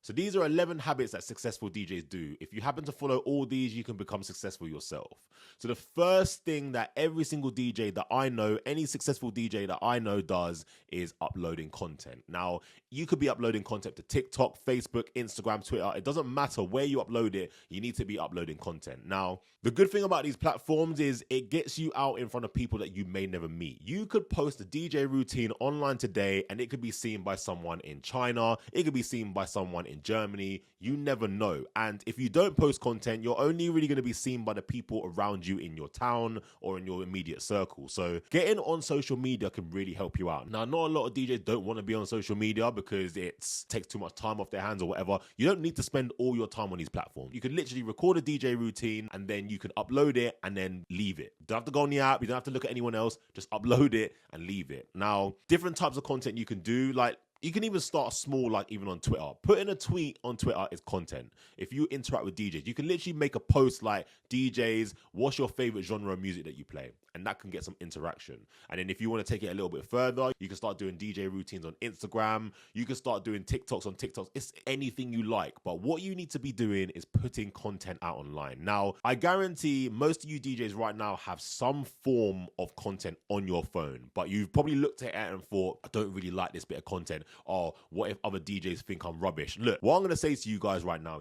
So these are 11 habits that successful DJs do. If you happen to follow all these, you can become successful yourself. So the first thing that every single DJ that I know, any successful DJ that I know does is uploading content. Now, you could be uploading content to TikTok, Facebook, Instagram, Twitter. It doesn't matter where you upload it, you need to be uploading content. Now, the good thing about these platforms is it gets you out in front of people that you may never meet. You could post a DJ routine online today and it could be seen by someone in China, it could be seen by someone in Germany. You never know. And if you don't post content, you're only really going to be seen by the people around you in your town or in your immediate circle. So getting on social media can really help you out. Now, not a lot of DJs don't want to be on social media because it takes too much time off their hands or whatever. You don't need to spend all your time on these platforms. You can literally record a DJ routine and then you can upload it and then leave it. You don't have to go on the app. You don't have to look at anyone else. Just upload it and leave it. Now, different types of content you can do, like you can even start small, like even on Twitter. Putting a tweet on Twitter is content. If you interact with DJs, you can literally make a post like, DJs, what's your favorite genre of music that you play? And that can get some interaction. And then if you want to take it a little bit further, you can start doing DJ routines on Instagram. You can start doing TikToks on TikToks. It's anything you like. But what you need to be doing is putting content out online. Now, I guarantee most of you DJs right now have some form of content on your phone. But you've probably looked at it and thought, I don't really like this bit of content. Or what if other DJs think I'm rubbish? Look, what I'm going to say to you guys right now,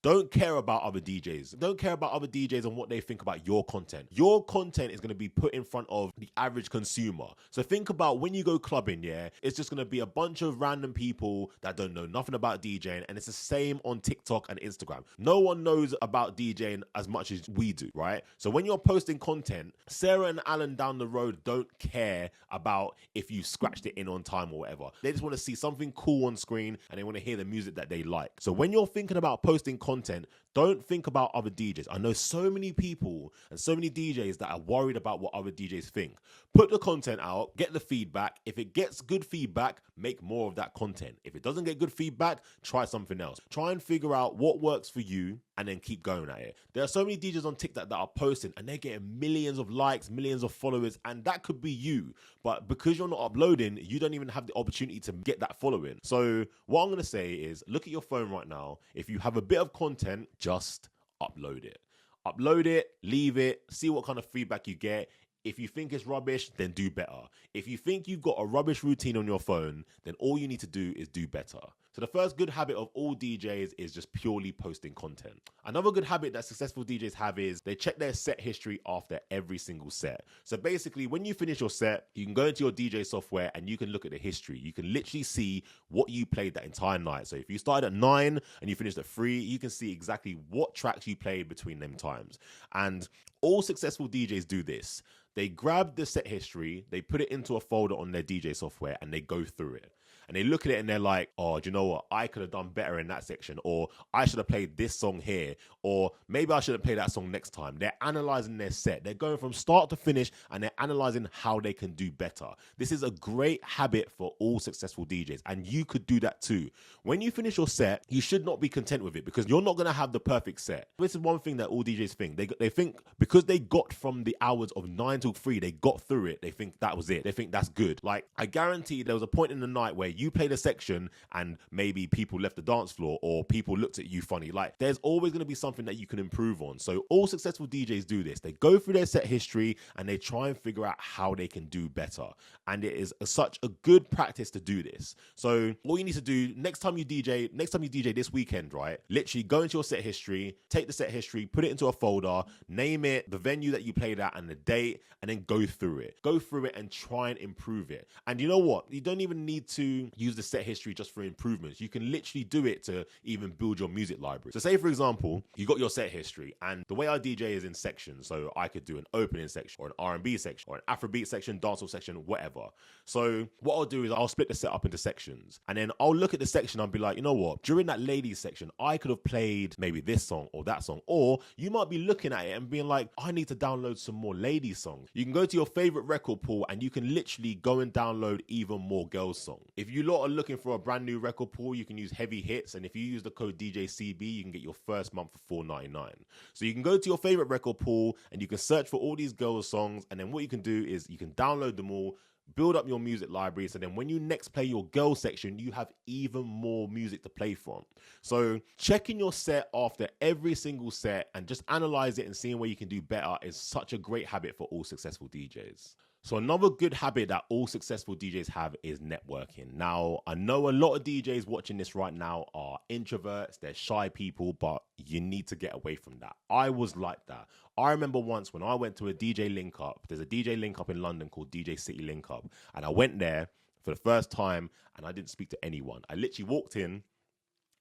don't care about other DJs. Don't care about other DJs and what they think about your content. Your content is going to be put in front of the average consumer. So think about when you go clubbing, it's just going to be a bunch of random people that don't know nothing about DJing, and it's the same on TikTok and Instagram. No one knows about DJing as much as we do, right? So when you're posting content, Sarah and Alan down the road don't care about if you scratched it in on time or whatever. They just want to see something cool on screen and they want to hear the music that they like. So when you're thinking about posting content, don't think about other DJs. I know so many people and so many DJs that are worried about what other DJs think. Put the content out, get the feedback. If it gets good feedback, make more of that content. If it doesn't get good feedback, try something else. Try and figure out what works for you and then keep going at it. There are so many DJs on TikTok that are posting and they're getting millions of likes, millions of followers, and that could be you. But because you're not uploading, you don't even have the opportunity to get that following. So what I'm going to say is look at your phone right now. If you have a bit of content, just upload it. Upload it, leave it, see what kind of feedback you get. If you think it's rubbish, then do better. If you think you've got a rubbish routine on your phone, then all you need to do is do better. So the first good habit of all DJs is just purely posting content. Another good habit that successful DJs have is they check their set history after every single set. So basically, when you finish your set, you can go into your DJ software and you can look at the history. You can literally see what you played that entire night. So if you started at 9 and you finished at 3, you can see exactly what tracks you played between them times. And all successful DJs do this. They grab the set history, they put it into a folder on their DJ software, and they go through it. And they look at it and they're like, oh, do you know what? I could have done better in that section. Or I should have played this song here. Or maybe I shouldn't play that song next time. They're analyzing their set. They're going from start to finish and they're analyzing how they can do better. This is a great habit for all successful DJs. And you could do that too. When you finish your set, you should not be content with it because you're not going to have the perfect set. This is one thing that all DJs think. They think because they got from the hours of 9 till 3, they got through it. They think that was it. They think that's good. Like, I guarantee there was a point in the night where you played a section and maybe people left the dance floor or people looked at you funny. Like, there's always going to be something that you can improve on. So all successful DJs do this. They go through their set history and they try and figure out how they can do better. And it is such a good practice to do this. So all you need to do next time you DJ this weekend, right? Literally go into your set history, take the set history, put it into a folder, name it, the venue that you played at and the date, and then go through it. Go through it and try and improve it. And you know what? You don't even need to use the set history just for improvements. You can literally do it to even build your music library. So say, for example, you got your set history, and the way I DJ is in sections. So I could do an opening section or an R&B section or an Afrobeat section, dancehall section, whatever. So what I'll do is I'll split the set up into sections, and then I'll look at the section and be like, you know what? During that ladies section, I could have played maybe this song or that song. Or you might be looking at it and being like, I need to download some more ladies songs. You can go to your favorite record pool and you can literally go and download even more girls songs. If you lot are looking for a brand new record pool, you can use Heavy Hits, and if you use the code DJCB, you can get your first month for $4.99. So you can go to your favorite record pool and you can search for all these girls songs, and then what you can do is you can download them all, build up your music library. So then when you next play your girl section, you have even more music to play from. So checking your set after every single set and just analyze it and seeing where you can do better is such a great habit for all successful DJs. So another good habit that all successful DJs have is networking. Now, I know a lot of DJs watching this right now are introverts, they're shy people, but you need to get away from that. I was like that. I remember once when I went to a DJ link up, there's a DJ link up in London called DJ City Link Up, and I went there for the first time and I didn't speak to anyone. I literally walked in,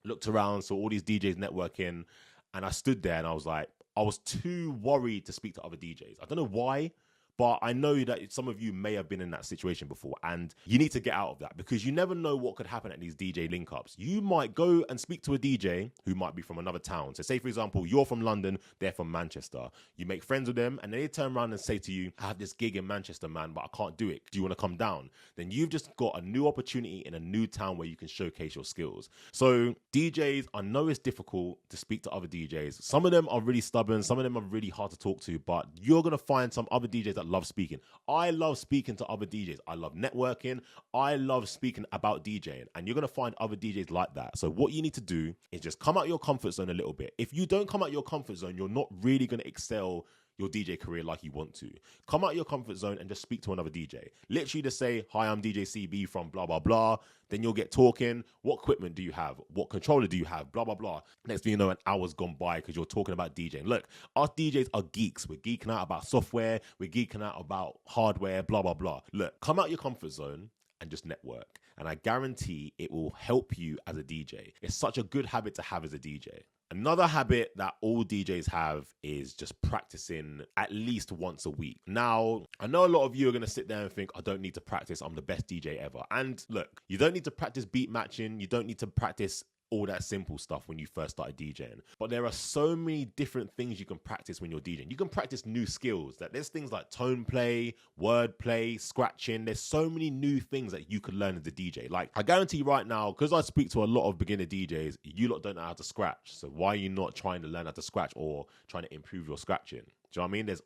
looked around, saw all these DJs networking, and I stood there and I was too worried to speak to other DJs. I don't know why, but I know that some of you may have been in that situation before, and you need to get out of that because you never know what could happen at these DJ link-ups. You might go and speak to a DJ who might be from another town. So say, for example, you're from London, they're from Manchester. You make friends with them, and they turn around and say to you, I have this gig in Manchester, man, but I can't do it. Do you want to come down? Then you've just got a new opportunity in a new town where you can showcase your skills. So DJs, I know it's difficult to speak to other DJs. Some of them are really stubborn. Some of them are really hard to talk to, but you're going to find some other DJs that love speaking. I love speaking to other DJs. I love networking. I love speaking about DJing, and you're going to find other DJs like that. So what you need to do is just come out your comfort zone a little bit. If you don't come out your comfort zone, you're not really going to excel your DJ career like you want to. Come out your comfort zone and just speak to another DJ. Literally just say, hi, I'm DJ CB from blah, blah, blah. Then you'll get talking. What equipment do you have? What controller do you have? Blah, blah, blah. Next thing you know, an hour's gone by because you're talking about DJing. Look, us DJs are geeks. We're geeking out about software. We're geeking out about hardware, blah, blah, blah. Look, come out your comfort zone and just network. And I guarantee it will help you as a DJ. It's such a good habit to have as a DJ. Another habit that all DJs have is just practicing at least once a week. Now, I know a lot of you are going to sit there and think, I don't need to practice. I'm the best DJ ever. And look, you don't need to practice beat matching. You don't need to practice all that simple stuff when you first started DJing. But there are so many different things you can practice when you're DJing. You can practice new skills. That there's things like tone play, word play, scratching. There's so many new things that you could learn as a DJ. Like, I guarantee right now, because I speak to a lot of beginner DJs, you lot don't know how to scratch. So why are you not trying to learn how to scratch or trying to improve your scratching? Do you know what I mean? There's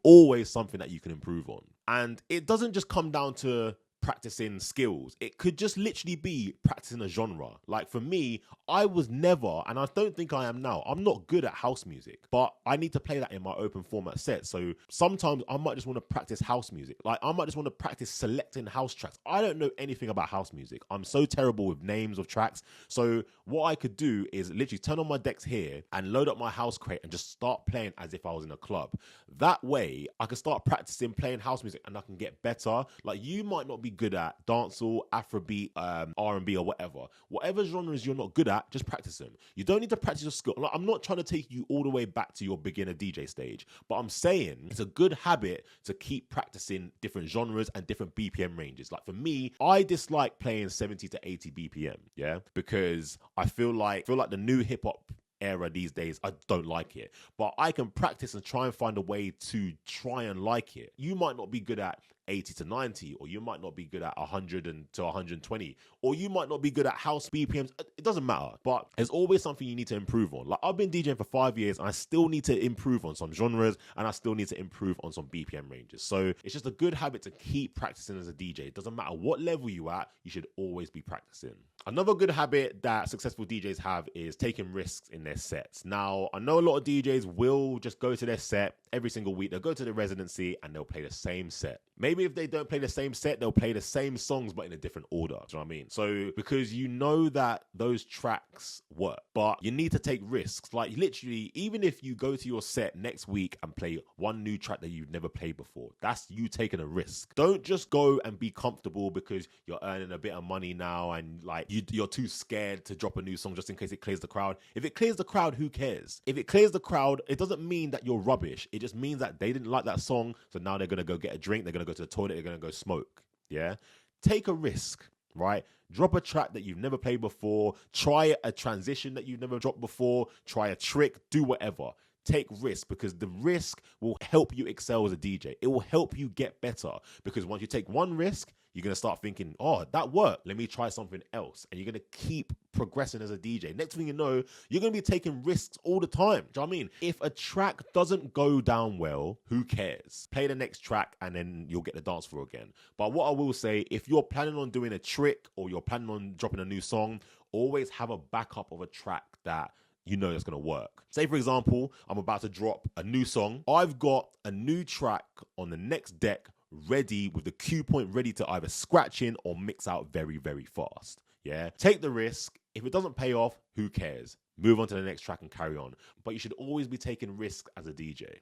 always something that you can improve on. And it doesn't just come down to practicing skills. It could just literally be practicing a genre. Like for me, I was never, and I don't think I am now, I'm not good at house music, but I need to play that in my open format set. So sometimes I might just want to practice house music. Like I might just want to practice selecting house tracks. I don't know anything about house music. I'm so terrible with names of tracks. So what I could do is literally turn on my decks here and load up my house crate and just start playing as if I was in a club. That way I can start practicing playing house music and I can get better. Like you might not be good at dancehall, Afrobeat, R&B or whatever genres you're not good at, just practice them. You don't need to practice your skill. Like, I'm not trying to take you all the way back to your beginner DJ stage, but I'm saying it's a good habit to keep practicing different genres and different BPM ranges. Like for me, I dislike playing 70 to 80 BPM, yeah, because I feel like the new hip hop era these days, I don't like it, but I can practice and try and find a way to try and like it. You might not be good at 80 to 90, or you might not be good at 100 to 120, or you might not be good at house BPMs. It doesn't matter, but there's always something you need to improve on. Like I've been DJing for 5 years and I still need to improve on some genres and I still need to improve on some BPM ranges. So it's just a good habit to keep practicing as a DJ. It doesn't matter what level you at, you should always be practicing. Another good habit that successful DJs have is taking risks in their sets. Now, I know a lot of DJs will just go to their set every single week. They'll go to the residency and they'll play the same set. Maybe if they don't play the same set, they'll play the same songs, but in a different order. Do you know what I mean? So, because you know that those tracks work, but you need to take risks. Like literally, even if you go to your set next week and play one new track that you've never played before, that's you taking a risk. Don't just go and be comfortable because you're earning a bit of money now and like you're too scared to drop a new song just in case it clears the crowd. If it clears the crowd, who cares? If it clears the crowd, it doesn't mean that you're rubbish. It just means that they didn't like that song, so now they're going to go get a drink, they're going to go to the toilet, they're going to go smoke. Yeah? Take a risk, right? Drop a track that you've never played before, try a transition that you've never dropped before, try a trick, do whatever. Take risk, because the risk will help you excel as a DJ. It will help you get better, because once you take one risk, you're going to start thinking, oh, that worked. Let me try something else. And you're going to keep progressing as a DJ. Next thing you know, you're going to be taking risks all the time. Do you know what I mean? If a track doesn't go down well, who cares? Play the next track and then you'll get the dance floor again. But what I will say, if you're planning on doing a trick or you're planning on dropping a new song, always have a backup of a track that you know it's going to work. Say, for example, I'm about to drop a new song. I've got a new track on the next deck ready with the cue point ready to either scratch in or mix out very, very fast. Yeah. Take the risk. If it doesn't pay off, who cares? Move on to the next track and carry on. But you should always be taking risks as a DJ.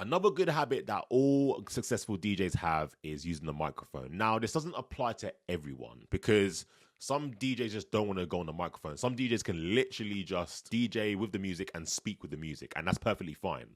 Another good habit that all successful DJs have is using the microphone. Now, this doesn't apply to everyone because some DJs just don't want to go on the microphone. Some DJs can literally just DJ with the music and speak with the music, and that's perfectly fine.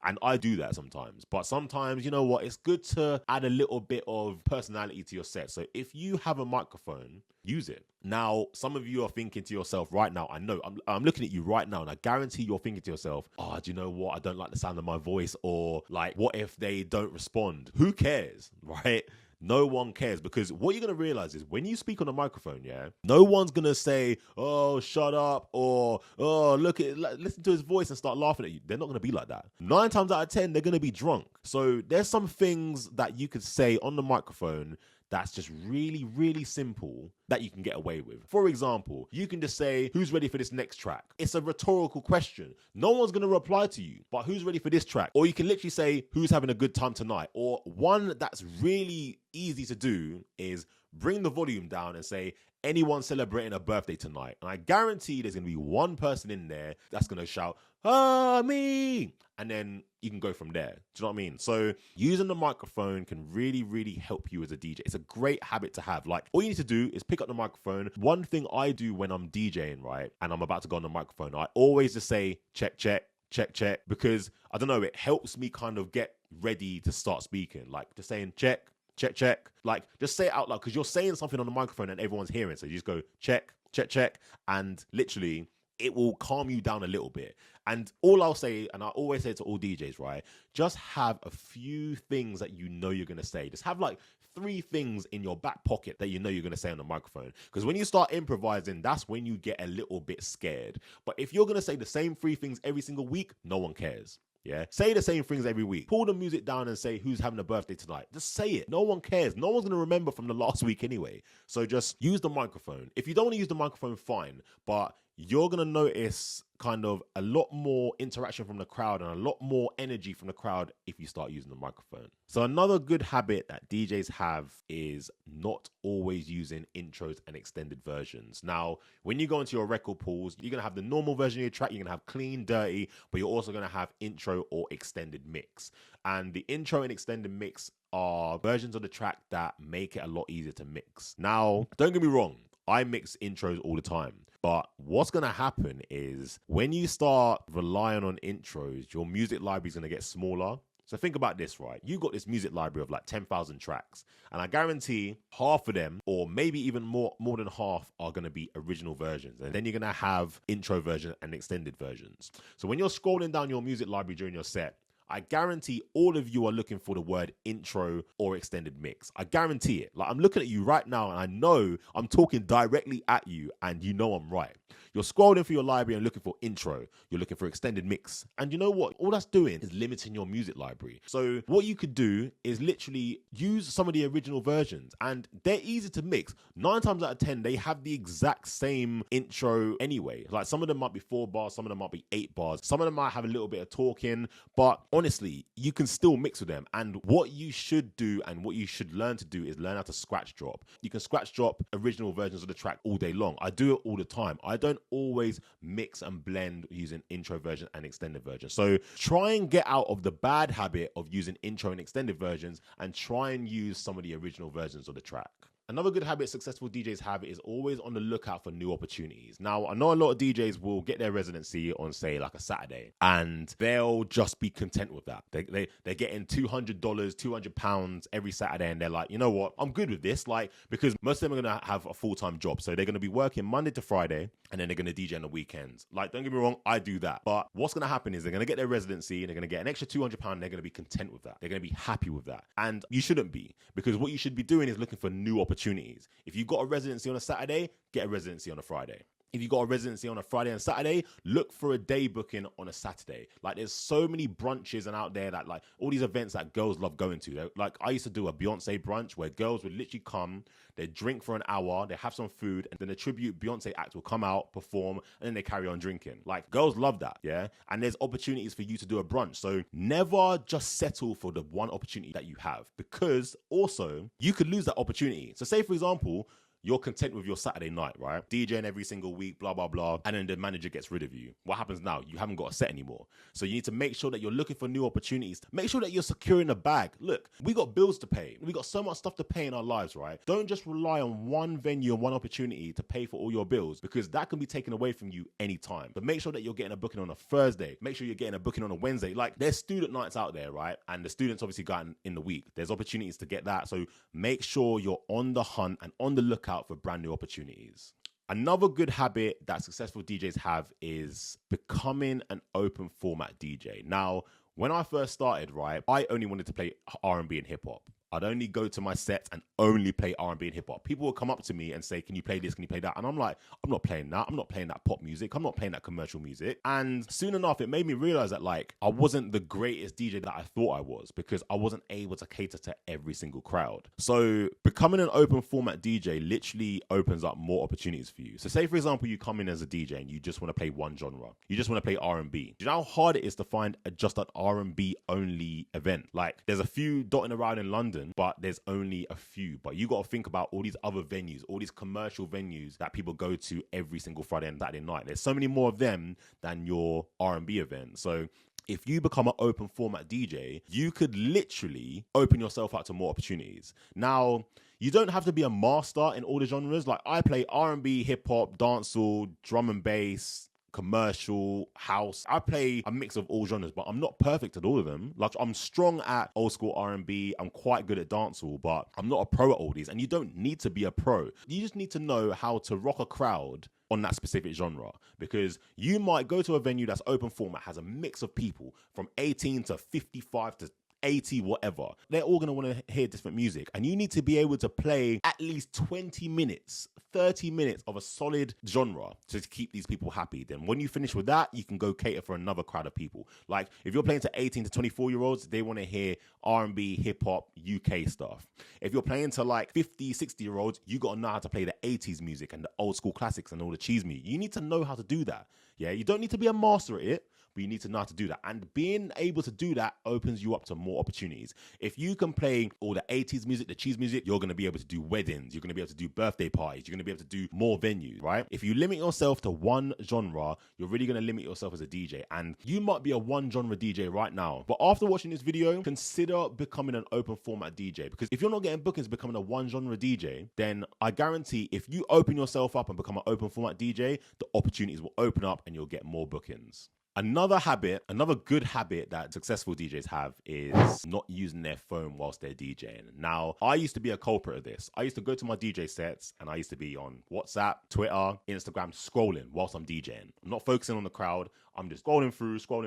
And I do that sometimes. But sometimes, you know what, it's good to add a little bit of personality to your set. So if you have a microphone, use it. Now, some of you are thinking to yourself right now, I know, I'm looking at you right now, and I guarantee you're thinking to yourself, oh, do you know what? I don't like the sound of my voice. Or like, what if they don't respond? Who cares, right? No one cares, because what you're going to realize is when you speak on a microphone, yeah, no one's going to say, oh, shut up, or, oh, listen to his voice and start laughing at you. They're not going to be like that. 9 times out of 10, they're going to be drunk. So there's some things that you could say on the microphone that's just really, really simple that you can get away with. For example, you can just say, who's ready for this next track? It's a rhetorical question. No one's going to reply to you, but who's ready for this track? Or you can literally say, who's having a good time tonight? Or one that's really easy to do is bring the volume down and say, anyone celebrating a birthday tonight? And I guarantee there's going to be one person in there that's going to shout, ah, me. And then you can go from there. Do you know what I mean? So using the microphone can really, really help you as a DJ. It's a great habit to have. Like, all you need to do is pick up the microphone. One thing I do when I'm DJing, right, and I'm about to go on the microphone, I always just say, check, check, check, check, because I don't know, it helps me kind of get ready to start speaking. Like just saying check, check, check. Like just say it out loud, because you're saying something on the microphone and everyone's hearing. So you just go check, check, check, and literally it will calm you down a little bit. And all I'll say, and I always say to all DJs, right, just have a few things that you know you're going to say. Just have like 3 things in your back pocket that you know you're going to say on the microphone. Because when you start improvising, that's when you get a little bit scared. But if you're going to say the same 3 things every single week, no one cares. Yeah, say the same things every week. Pull the music down and say, who's having a birthday tonight? Just say it. No one cares. No one's going to remember from the last week anyway. So just use the microphone. If you don't want to use the microphone, fine. But you're going to notice kind of a lot more interaction from the crowd and a lot more energy from the crowd if you start using the microphone. So another good habit that DJs have is not always using intros and extended versions. Now, when you go into your record pools, you're going to have the normal version of your track, you're going to have clean, dirty, but you're also going to have intro or extended mix. And the intro and extended mix are versions of the track that make it a lot easier to mix. Now, don't get me wrong, I mix intros all the time. But what's going to happen is when you start relying on intros, your music library is going to get smaller. So think about this, right? You got this music library of like 10,000 tracks. And I guarantee half of them, or maybe even more than half, are going to be original versions. And then you're going to have intro version and extended versions. So when you're scrolling down your music library during your set, I guarantee all of you are looking for the word intro or extended mix. I guarantee it. Like, I'm looking at you right now and I know I'm talking directly at you and you know I'm right. You're scrolling through your library and looking for intro. You're looking for extended mix. And you know what? All that's doing is limiting your music library. So what you could do is literally use some of the original versions, and they're easy to mix. 9 times out of 10, they have the exact same intro anyway. Like, some of them might be 4 bars, some of them might be 8 bars. Some of them might have a little bit of talking, but honestly, you can still mix with them. And what you should do and what you should learn to do is learn how to scratch drop. You can scratch drop original versions of the track all day long. I do it all the time. I don't always mix and blend using intro version and extended version. So try and get out of the bad habit of using intro and extended versions and try and use some of the original versions of the track. Another good habit successful DJs have is always on the lookout for new opportunities. Now, I know a lot of DJs will get their residency on, say, like a Saturday, and they'll just be content with that. They're getting $200, £200 every Saturday, and they're like, you know what, I'm good with this, like, because most of them are going to have a full-time job. So they're going to be working Monday to Friday, and then they're going to DJ on the weekends. Like, don't get me wrong, I do that. But what's going to happen is they're going to get their residency, and they're going to get an extra £200, and they're going to be content with that. They're going to be happy with that. And you shouldn't be, because what you should be doing is looking for new opportunities. opportunities. If you got a residency on a Saturday, get a residency on a Friday. If you got a residency on a Friday and Saturday, look for a day booking on a Saturday. Like, there's so many brunches and out there that, like, all these events that girls love going to. Like, I used to do a Beyonce brunch where girls would literally come, they drink for an hour, they have some food, and then the tribute Beyonce act will come out, perform, and then they carry on drinking. Like, girls love that, yeah? And there's opportunities for you to do a brunch. So never just settle for the one opportunity that you have, because also you could lose that opportunity. So say, for example, you're content with your Saturday night, right? DJing every single week, blah, blah, blah. And then the manager gets rid of you. What happens now? You haven't got a set anymore. So you need to make sure that you're looking for new opportunities. Make sure that you're securing a bag. Look, we got bills to pay. We got so much stuff to pay in our lives, right? Don't just rely on one venue and one opportunity to pay for all your bills, because that can be taken away from you anytime. But make sure that you're getting a booking on a Thursday. Make sure you're getting a booking on a Wednesday. Like, there's student nights out there, right? And the students obviously got in the week. There's opportunities to get that. So make sure you're on the hunt and on the lookout for brand new opportunities. Another good habit that successful DJs have is becoming an open format DJ. Now, when I first started, right, I only wanted to play R&B and hip hop. I'd only go to my sets and only play R&B and hip hop. People would come up to me and say, can you play this? Can you play that? And I'm like, I'm not playing that. I'm not playing that pop music. I'm not playing that commercial music. And soon enough, it made me realize that, like, I wasn't the greatest DJ that I thought I was, because I wasn't able to cater to every single crowd. So becoming an open format DJ literally opens up more opportunities for you. So say, for example, you come in as a DJ and you just want to play one genre. You just want to play R&B. Do you know how hard it is to find just an R&B only event? Like, there's a few dotting around in London, but there's only a few. But you got to think about all these other venues, all these commercial venues that people go to every single Friday and Saturday night. There's so many more of them than your R&B event. So if you become an open format DJ, you could literally open yourself up to more opportunities. Now, you don't have to be a master in all the genres. Like, I play R&B, hip hop, dancehall, drum and bass, commercial, house. I play a mix of all genres, but I'm not perfect at all of them. Like, I'm strong at old school R&B. I'm quite good at dancehall, but I'm not a pro at all these. And you don't need to be a pro. You just need to know how to rock a crowd on that specific genre, because you might go to a venue that's open format, has a mix of people from 18 to 55 to 80, whatever. They're all going to want to hear different music, and you need to be able to play at least 20 minutes, 30 minutes of a solid genre to keep these people happy. Then when you finish with that, you can go cater for another crowd of people. Like, if you're playing to 18 to 24 year olds, they want to hear R&B, hip hop, UK stuff. If you're playing to like 50, 60 year olds, you got to know how to play the 80s music and the old school classics and all the cheese music. You need to know how to do that. Yeah, you don't need to be a master at it, but you need to know how to do that. And being able to do that opens you up to more opportunities. If you can play all the 80s music, the cheese music, you're going to be able to do weddings. You're going to be able to do birthday parties. You're going to be able to do more venues, right? If you limit yourself to one genre, you're really going to limit yourself as a DJ. And you might be a one genre DJ right now, but after watching this video, consider becoming an open format DJ. Because if you're not getting bookings becoming a one genre DJ, then I guarantee if you open yourself up and become an open format DJ, the opportunities will open up and you'll get more bookings. Another good habit that successful DJs have is not using their phone whilst they're DJing. Now, I used to be a culprit of this. I used to go to my DJ sets and I used to be on WhatsApp, Twitter, Instagram, scrolling whilst I'm DJing. I'm not focusing on the crowd. I'm just scrolling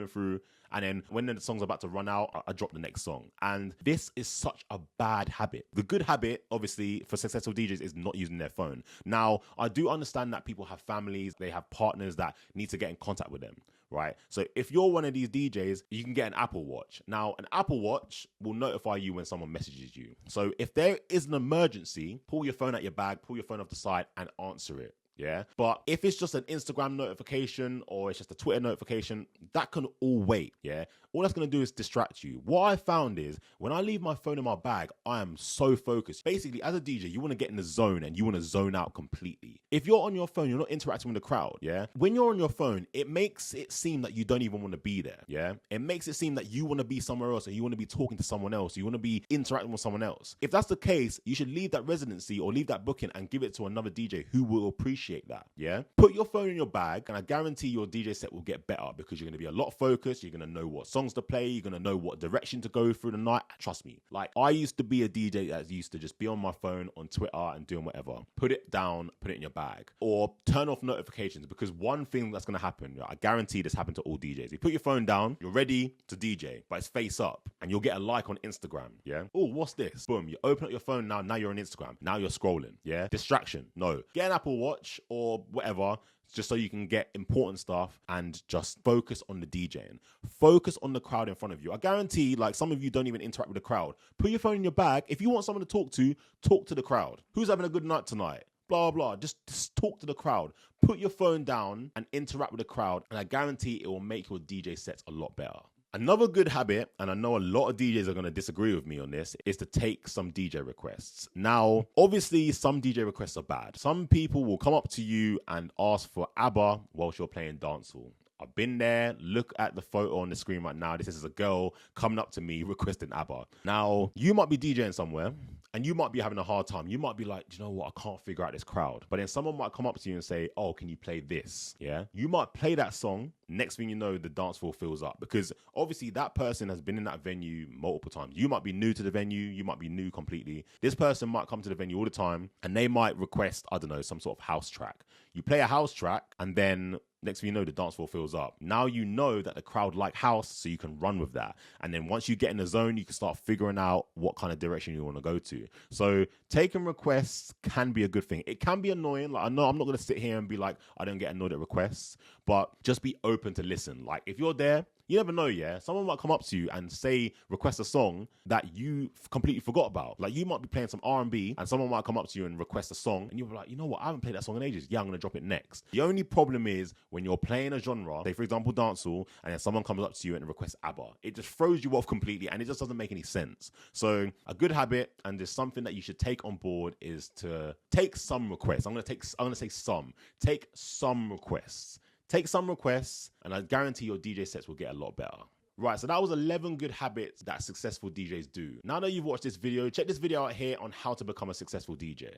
through. And then when the song's about to run out, I drop the next song. And this is such a bad habit. The good habit, obviously, for successful DJs is not using their phone. Now, I do understand that people have families, they have partners that need to get in contact with them, right? So if you're one of these DJs, you can get an Apple Watch. Now, an Apple Watch will notify you when someone messages you. So if there is an emergency, pull your phone out your bag, pull your phone off the side and answer it. Yeah. But if it's just an Instagram notification or it's just a Twitter notification, that can all wait. Yeah. All that's going to do is distract you. What I found is when I leave my phone in my bag, I am so focused. Basically, as a DJ, you want to get in the zone and you want to zone out completely. If you're on your phone, you're not interacting with the crowd. Yeah. When you're on your phone, it makes it seem that you don't even want to be there. Yeah. It makes it seem that you want to be somewhere else and you want to be talking to someone else. You want to be interacting with someone else. If that's the case, you should leave that residency or leave that booking and give it to another DJ who will appreciate appreciate that, yeah? Put your phone in your bag, and I guarantee your DJ set will get better because you're going to be a lot focused. You're going to know what songs to play. You're going to know what direction to go through the night. Trust me. Like, I used to be a DJ that used to just be on my phone, on Twitter, and doing whatever. Put it down, put it in your bag. Or turn off notifications, because one thing that's going to happen, I guarantee this happened to all DJs. You put your phone down, you're ready to DJ, but it's face up, and you'll get a like on Instagram, yeah? Oh, what's this? Boom, you open up your phone now you're on Instagram. Now you're scrolling, yeah? Distraction, no. Get an Apple Watch or whatever, just so you can get important stuff and just focus on the DJing. Focus on the crowd in front of you. I guarantee, like, some of you don't even interact with the crowd. Put your phone in your bag. If you want someone to talk to the crowd. Who's having a good night tonight? Blah, blah. Just talk to the crowd. Put your phone down and interact with the crowd, and I guarantee it will make your DJ sets a lot better. Another good habit, and I know a lot of DJs are going to disagree with me on this, is to take some DJ requests. Now, obviously, some DJ requests are bad. Some people will come up to you and ask for ABBA whilst you're playing dancehall. I've been there. Look at the photo on the screen right now. This is a girl coming up to me requesting ABBA. Now, you might be DJing somewhere, and you might be having a hard time. You might be like, do you know what? I can't figure out this crowd. But then someone might come up to you and say, oh, can you play this? Yeah. You might play that song. Next thing you know, the dance floor fills up, because obviously that person has been in that venue multiple times. You might be new to the venue. You might be new completely. This person might come to the venue all the time, and they might request, I don't know, some sort of house track. You play a house track, and then next thing you know, the dance floor fills up. Now you know that the crowd like house, so you can run with that. And then once you get in the zone, you can start figuring out what kind of direction you want to go to. So taking requests can be a good thing. It can be annoying. Like, I know I'm not going to sit here and be like, I don't get annoyed at requests, but just be open to listen. Like, if you're there, you never know, yeah? Someone might come up to you and say, request a song that you completely forgot about. Like, you might be playing some R&B, and someone might come up to you and request a song, and you'll be like, you know what? I haven't played that song in ages. Yeah, I'm going to drop it next. The only problem is when you're playing a genre, say, for example, dancehall, and then someone comes up to you and requests ABBA. It just throws you off completely, and it just doesn't make any sense. So a good habit, and there's something that you should take on board, is to take some requests. I'm going to say some. Take some requests. Take some requests, and I guarantee your DJ sets will get a lot better. Right, so that was 11 good habits that successful DJs do. Now that you've watched this video, check this video out here on how to become a successful DJ.